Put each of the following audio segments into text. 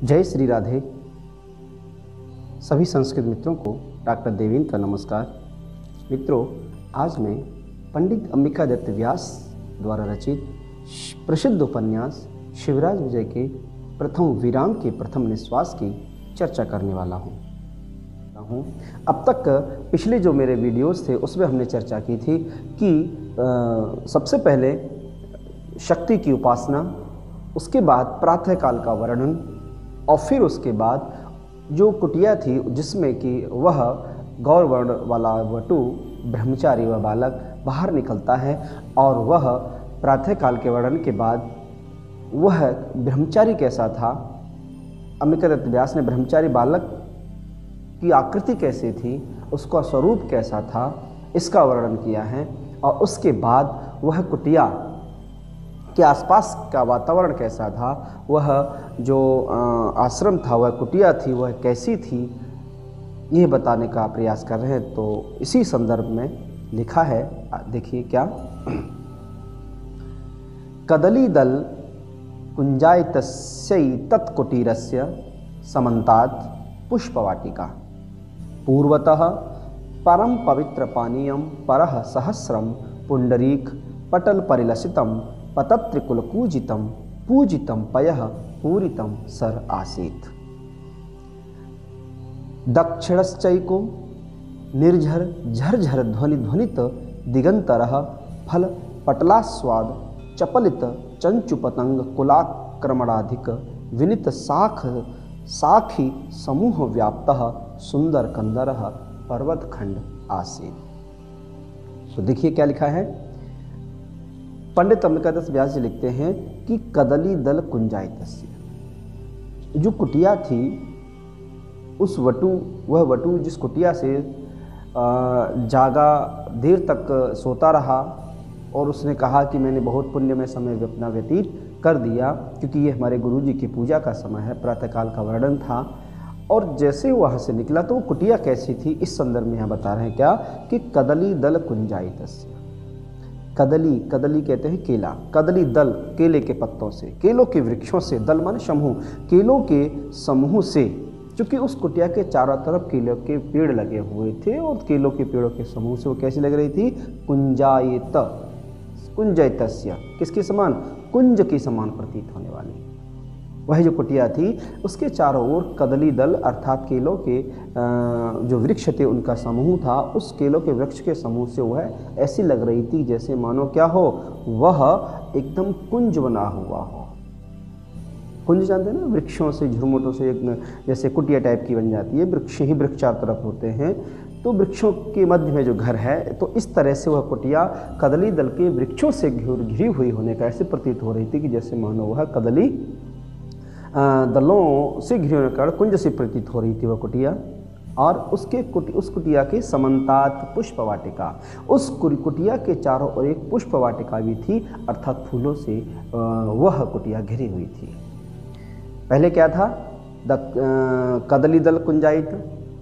जय श्री राधे। सभी संस्कृत मित्रों को डॉक्टर देवेंद्र का नमस्कार। मित्रों, आज मैं पंडित अंबिका दत्त व्यास द्वारा रचित प्रसिद्ध उपन्यास शिवराज विजय के प्रथम विराम के प्रथम निश्वास की चर्चा करने वाला हूँ। अब तक पिछले जो मेरे वीडियोस थे उसमें हमने चर्चा की थी कि सबसे पहले शक्ति की उपासना, उसके बाद प्रातःकाल का वर्णन और फिर उसके बाद जो कुटिया थी जिसमें कि वह गौर वर्ण वाला वटु ब्रह्मचारी व बालक बाहर निकलता है और वह प्रातःकाल के वर्णन के बाद वह ब्रह्मचारी कैसा था, अंबिका दत्त व्यास ने ब्रह्मचारी बालक की आकृति कैसी थी, उसका स्वरूप कैसा था, इसका वर्णन किया है। और उसके बाद वह कुटिया के आसपास का वातावरण कैसा था, वह जो आश्रम था, वह कुटिया थी, वह कैसी थी, यह बताने का प्रयास कर रहे हैं। तो इसी संदर्भ में लिखा है, देखिए क्या। कदली दल कुंजायतस्यै तत्कुटीरस्य समन्तात् पुष्पवाटिका पूर्वतः परम पवित्र पानीयम परः सहस्रम पुंडरीक पटल परिलसितम पतत्रिकुलकूजितम पूजितम पयः पूरितम सर आसीत्। दक्षिणश्चैको निर्झर झरझर ध्वनि ध्वनित दिगंतरः फल पटलास्वाद चपलित चंचुपतंग कुलाक्रमणाधिक विनित साखी समूह व्याप्तः सुंदर कंदरः पर्वत खंड आसीत्। तो देखिए क्या लिखा है। पंडित अंबिका दत्त व्यास जी लिखते हैं कि कदली दल कुंजायतस्य, जो कुटिया थी उस वह वटु जिस कुटिया से जागा देर तक सोता रहा और उसने कहा कि मैंने बहुत पुण्यमय समय अपना व्यतीत कर दिया, क्योंकि ये हमारे गुरु जी की पूजा का समय है, प्रातःकाल का वर्णन था। और जैसे वहाँ से निकला तो वो कुटिया कैसी थी, इस संदर्भ में यहाँ बता रहे हैं क्या कि कदली दल कुंजायतस्य। कदली कहते हैं केला, कदली दल केले के पत्तों से, केलों के वृक्षों से, दल माने समूह, केलों के समूह से, क्योंकि उस कुटिया के चारों तरफ केलों के पेड़ लगे हुए थे और केलों के पेड़ों के समूह से वो कैसी लग रही थी, कुंजायतस्य, किसके समान, कुंज के समान प्रतीत होने वाली। वह जो कुटिया थी उसके चारों ओर कदली दल अर्थात केलों के जो वृक्ष थे उनका समूह था। उस केलों के वृक्ष के समूह से वह ऐसी लग रही थी जैसे मानो क्या हो, वह एकदम कुंज बना हुआ हो। कुंज जानते हैं ना, वृक्षों से झुरमुटों से एक जैसे कुटिया टाइप की बन जाती है, वृक्ष ही वृक्ष चारों तरफ होते हैं, तो वृक्षों के मध्य में जो घर है, तो इस तरह से वह कुटिया कदली दल के वृक्षों से घिरी हुई होने का ऐसे प्रतीत हो रही थी कि जैसे मानो वह कदली दलों से घिरे होने का कुंज से प्रतीत हो रही थी वह कुटिया। और उस कुटिया के समन्तात पुष्पवाटिका, उस कुटिया के चारों ओर एक पुष्पवाटिका भी थी, अर्थात फूलों से वह कुटिया घिरी हुई थी। पहले क्या था, कदली दल कुंजायित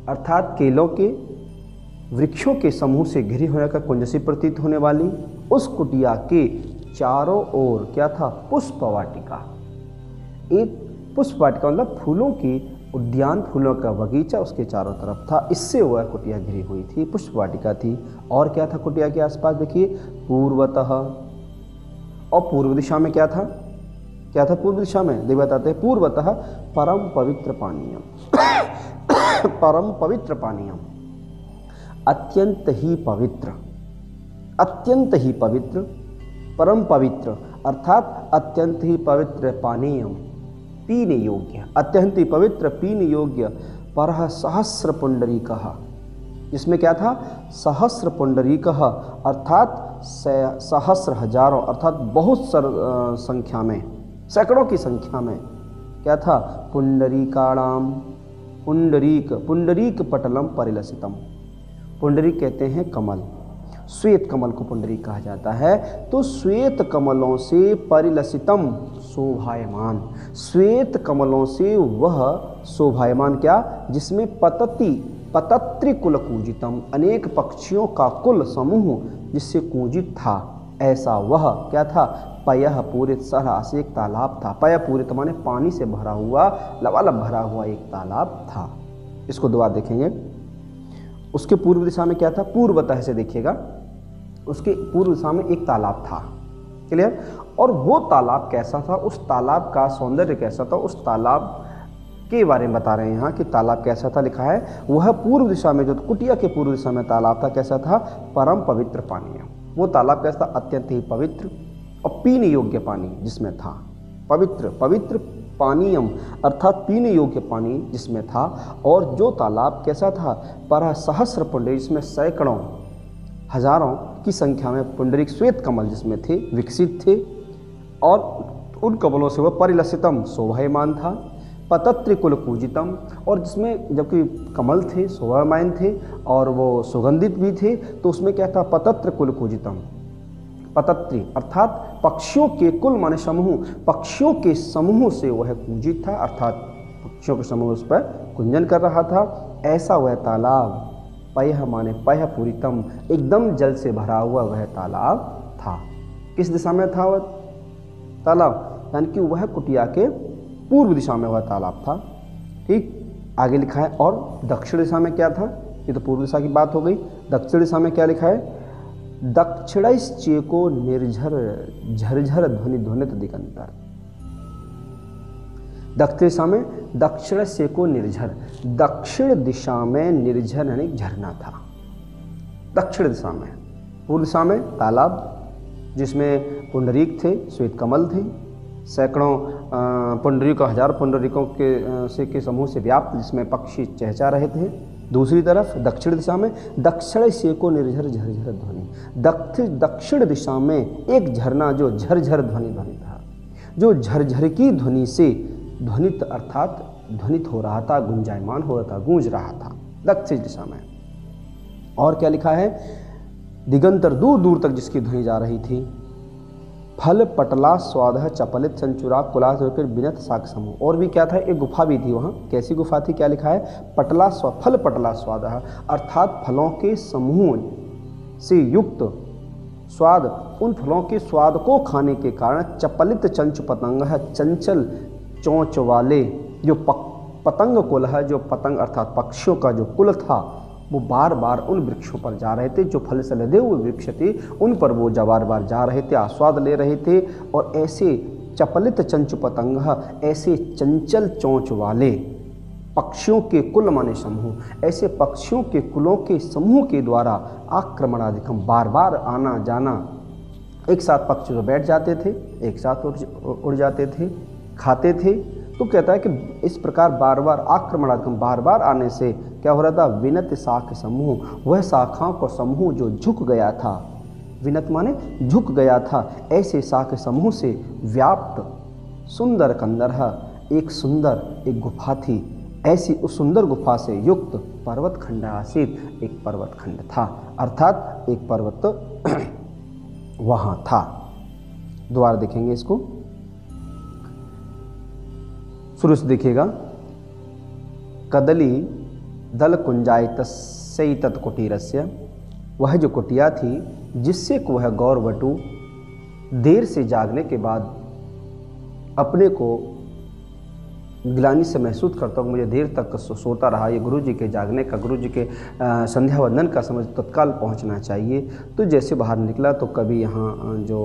अर्थात केलों के वृक्षों के समूह से घिरी होने का कुंज से प्रतीत होने वाली उस कुटिया के चारों ओर क्या था, पुष्पवाटिका। एक पुष्पवाटिका मतलब फूलों की उद्यान, फूलों का बगीचा उसके चारों तरफ था, इससे वह कुटिया घिरी हुई थी, पुष्पवाटिका थी। और क्या था कुटिया के आसपास, देखिए पूर्वतः, और पूर्व दिशा में क्या था, पूर्व दिशा में देव बताते हैं, पूर्वतः परम पवित्र पानीयम परम पवित्र पानीयम, अत्यंत ही पवित्र, परम पवित्र अर्थात अत्यंत ही पवित्र पानीयम, पीने योग्य, अत्यंत ही पवित्र पीने योग्य, परः सहस्र पुंडरीकः, इसमें क्या था, सहस्र पुंडरीकः अर्थात सहस्र हजारों अर्थात बहुत संख्या में, सैकड़ों की संख्या में क्या था, पुंडरीकाणाम, पुंडरीक पटलम परिलसितम। पुंडरीक कहते हैं कमल, श्वेत कमल को पुंडरीक कहा जाता है। तो श्वेत कमलों से परिलसितम शोभायमान, श्वेत कमलों से वह शोभायमान क्या, जिसमें पतत्रि कुल कूजितम, अनेक पक्षियों का कुल समूह जिससे कूजित था, ऐसा वह क्या था, पयः पूरित सरहा से एक तालाब था। पय पूरित माने पानी से भरा हुआ, लबालब भरा हुआ एक तालाब था। इसको दोबारा देखेंगे। उसके पूर्व दिशा में क्या था? पूर्वतः से देखिएगा, उसके पूर्व दिशा में एक तालाब था। क्लियर? और वो तालाब कैसा था, उस तालाब का सौंदर्य कैसा था, उस तालाब के बारे में बता रहे हैं यहाँ कि तालाब कैसा था। लिखा है वह पूर्व दिशा में, जो कुटिया के पूर्व दिशा में तालाब था, कैसा था? परम पवित्र पानी। वो तालाब कैसा? अत्यंत ही पवित्र और पीने योग्य पानी जिसमें था। पवित्र पवित्र पानीयम अर्थात पीने योग्य पानी जिसमें था। और जो तालाब कैसा था? पर सहस्र पुंडरीक, जिसमें सैकड़ों हजारों की संख्या में पुंडरीक श्वेत कमल जिसमें थे, विकसित थे, और उन कमलों से वह परिलसितम शोभायमान था। पतत्र कुल पूजितम, और जिसमें जबकि कमल थे, शोभायमान थे और वो सुगंधित भी थे, तो उसमें क्या था? पतत्र कुल पूजितम। पतत्री अर्थात पक्षियों के कुल माने समूह, पक्षियों के समूह से वह पूजित था, अर्थात पक्षियों के समूह उस पर कुंजन कर रहा था। ऐसा वह तालाब, पयः माने पयः पूरितम, एकदम जल से भरा हुआ वह तालाब था। किस दिशा में था वह तालाब? यानी कि वह कुटिया के पूर्व दिशा में वह तालाब था। ठीक, आगे लिखा है। और दक्षिण दिशा में क्या था? ये तो पूर्व दिशा की बात हो गई। दक्षिण दिशा में क्या लिखा है? दक्षिणश्चेको निर्झर झरझर ध्वनि ध्वनित दिगंतर। दक्षिण दिशा में दक्षिण से को निर्झर, दक्षिण दिशा में निर्झर यानी झरना था। दक्षिण दिशा में, पूर्व दिशा में तालाब जिसमें पुंडरीक थे, श्वेत कमल थे, सैकड़ों पुंडरीकों, हजार पुंडरीकों के समूह से व्याप्त, जिसमें पक्षी चहचहा रहे थे। दूसरी तरफ दक्षिण दिशा में दक्षिण से को निर्झर झरझर ध्वनि, दक्षिण दिशा में एक झरना जो झरझर ध्वनि था, जो झरझर की ध्वनि से ध्वनित अर्थात ध्वनित हो रहा था, गुंजायमान हो रहा था, गूंज रहा था दक्षिण दिशा में। और क्या लिखा है? दिगंतर, दूर दूर तक जिसकी ध्वनि जा रही थी। फल पटला स्वाद चपलित संचुरा कुलास होकर बिनत साक समूह। और भी क्या था? एक गुफा भी थी वहाँ। कैसी गुफा थी? क्या लिखा है? पटला फल पटला स्वाद अर्थात फलों के समूह से युक्त स्वाद, उन फलों के स्वाद को खाने के कारण चपलित चंचु पतंग है, चंचल चोंच वाले जो पतंग कुल है, जो पतंग अर्थात पक्षियों का जो कुल था, वो बार बार उन वृक्षों पर जा रहे थे। जो फल से लदे हुए वृक्ष थे उन पर वो बार बार जा रहे थे, आस्वाद ले रहे थे। और ऐसे चपलित चंचु पतंग, ऐसे चंचल चोंच वाले पक्षियों के कुल माने समूह, ऐसे पक्षियों के कुलों के समूह के द्वारा आक्रमणाधिकम, बार बार आना जाना। एक साथ पक्षी तो बैठ जाते थे, एक साथ उड़ जाते थे, खाते थे। तो कहता है कि इस प्रकार बार बार आक्रमणात्मक बार बार आने से क्या हो रहा था? विनत शाख समूह, वह शाखाओं का समूह जो झुक गया था, विनत माने झुक गया था, ऐसे शाख समूह से व्याप्त सुंदर कंदरहा, एक सुंदर एक गुफा थी। ऐसी उस सुंदर गुफा से युक्त पर्वत खंड आसीत, एक पर्वत खंड था, अर्थात एक पर्वत वहाँ था। दोबारा देखेंगे इसको, शुरू से देखिएगा। कदली दल कुंजायतस्यै तत्कुटीरस्य, वह जो कुटिया थी जिससे वह गौरवटु देर से जागने के बाद अपने को ग्लानि से महसूस करता हूँ, मुझे देर तक सोता रहा, ये गुरु जी के जागने का, गुरु जी के संध्या वंदन का समय तत्काल पहुँचना चाहिए। तो जैसे बाहर निकला तो कभी यहाँ जो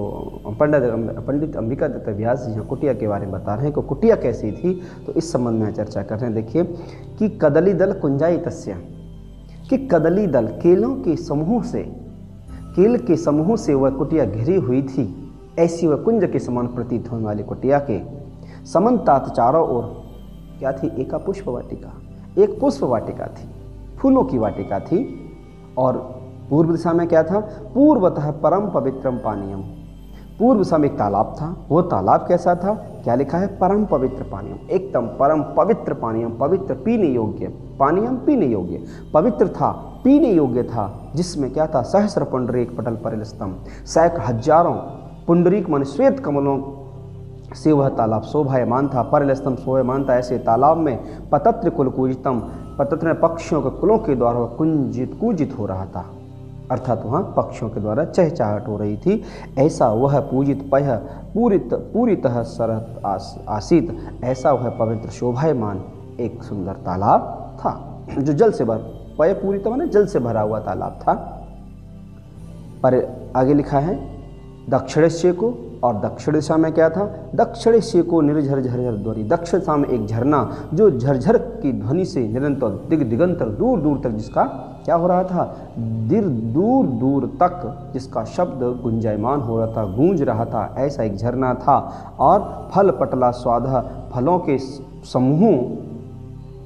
पंडित अंबिका दत्त व्यास जी यहाँ कुटिया के बारे में बता रहे हैं कि कुटिया कैसी थी, तो इस संबंध में चर्चा कर रहे हैं। देखिए कि कदली दल कुंजायितस्य, कि कदली दल केलों के समूह से, केल के समूह से वह कुटिया घिरी हुई थी। ऐसी वह कुंज के समान प्रतीत होने वाली कुटिया के समन्तात चारों ओर क्या थी? एका पुष्प वाटिका, एक पुष्प वाटिका थी, फूलों की वाटिका थी। और पूर्व दिशा में क्या था? पूर्वतः परम पवित्रम पानीयम, पूर्व दिशा में एक तालाब था। वो तालाब कैसा था? क्या लिखा है? परम पवित्र पानीयम, एकदम परम पवित्र पानीयम, पवित्र पीने योग्य, पानीयम पीने योग्य, पवित्र था, पीने योग्य था। जिसमें क्या था? सहस्र पुंडरीक पटल परिलस्तम, सैकड़ों हजारों पुंडरीक मन श्वेत कमलों से वह तालाब शोभायमान था, परिलस्तम शोभायमान था। ऐसे तालाब में पतत्र कुल कूजितम, पतत्र पक्षियों के कुलों के द्वारा वह कुंजित कूजित हो रहा था। अर्थात वहाँ पक्षियों के द्वारा चहचहाट हो रही थी। ऐसा वह पूजित पय पूरितः सरत आसीत, ऐसा वह पवित्र शोभायमान एक सुंदर तालाब था, जो जल से पय पूरित माने जल से भरा हुआ तालाब था। पर आगे लिखा है दक्षिणेश्य को, और दक्षिण दिशा में क्या था? दक्षिणेश्य को निर्झर झरझर ध्वनि, दक्षिण दिशा में एक झरना जो झरझर की ध्वनि से निरंतर दिगंतर दूर दूर तक जिसका क्या हो रहा था? दूर दूर तक जिसका शब्द गुंजायमान हो रहा था, गूंज रहा था, ऐसा एक झरना था। और फल पटला स्वादा, फलों के समूह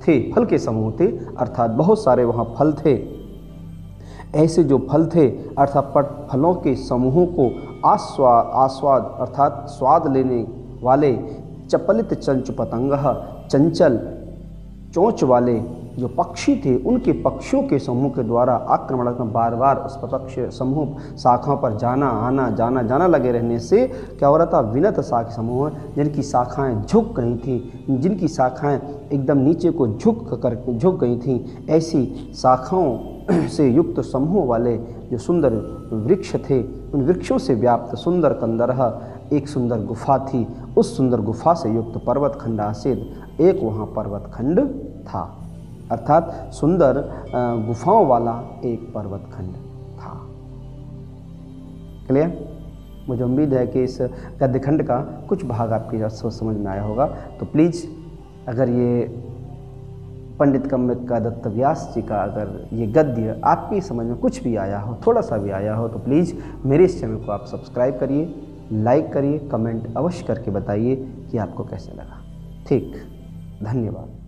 थे, फल के समूह थे, अर्थात बहुत सारे वहाँ फल थे। ऐसे जो फल थे अर्थात फलों के समूहों को आस्वाद अर्थात स्वाद लेने वाले चपलित चंचु पतंग, चंचल चोंच वाले जो पक्षी थे, उनके पक्षियों के समूह के द्वारा आक्रमणात्मक बार बार उस पक्ष समूह शाखाओं पर जाना लगे रहने से क्या हो रहा था? विनत शाख समूह, जिनकी शाखाएं झुक गई थी, जिनकी शाखाएं एकदम नीचे को झुक गई थी, ऐसी शाखाओं से युक्त समूह वाले जो सुंदर वृक्ष थे, उन वृक्षों से व्याप्त सुंदर कंदरह एक सुंदर गुफा थी। उस सुंदर गुफा से युक्त पर्वत खंड आसीद, एक वहाँ पर्वत खंड था, अर्थात सुंदर गुफाओं वाला एक पर्वत खंड था। क्लियर? मुझे उम्मीद है कि इस गद्य खंड का कुछ भाग आपकी समझ में आया होगा। तो प्लीज़ अगर ये पंडित कम्मिका दत्त व्यास जी का अगर ये गद्य आपकी समझ में कुछ भी आया हो, थोड़ा सा भी आया हो, तो प्लीज़ मेरे इस चैनल को आप सब्सक्राइब करिए, लाइक करिए, कमेंट अवश्य करके बताइए कि आपको कैसे लगा। ठीक, धन्यवाद।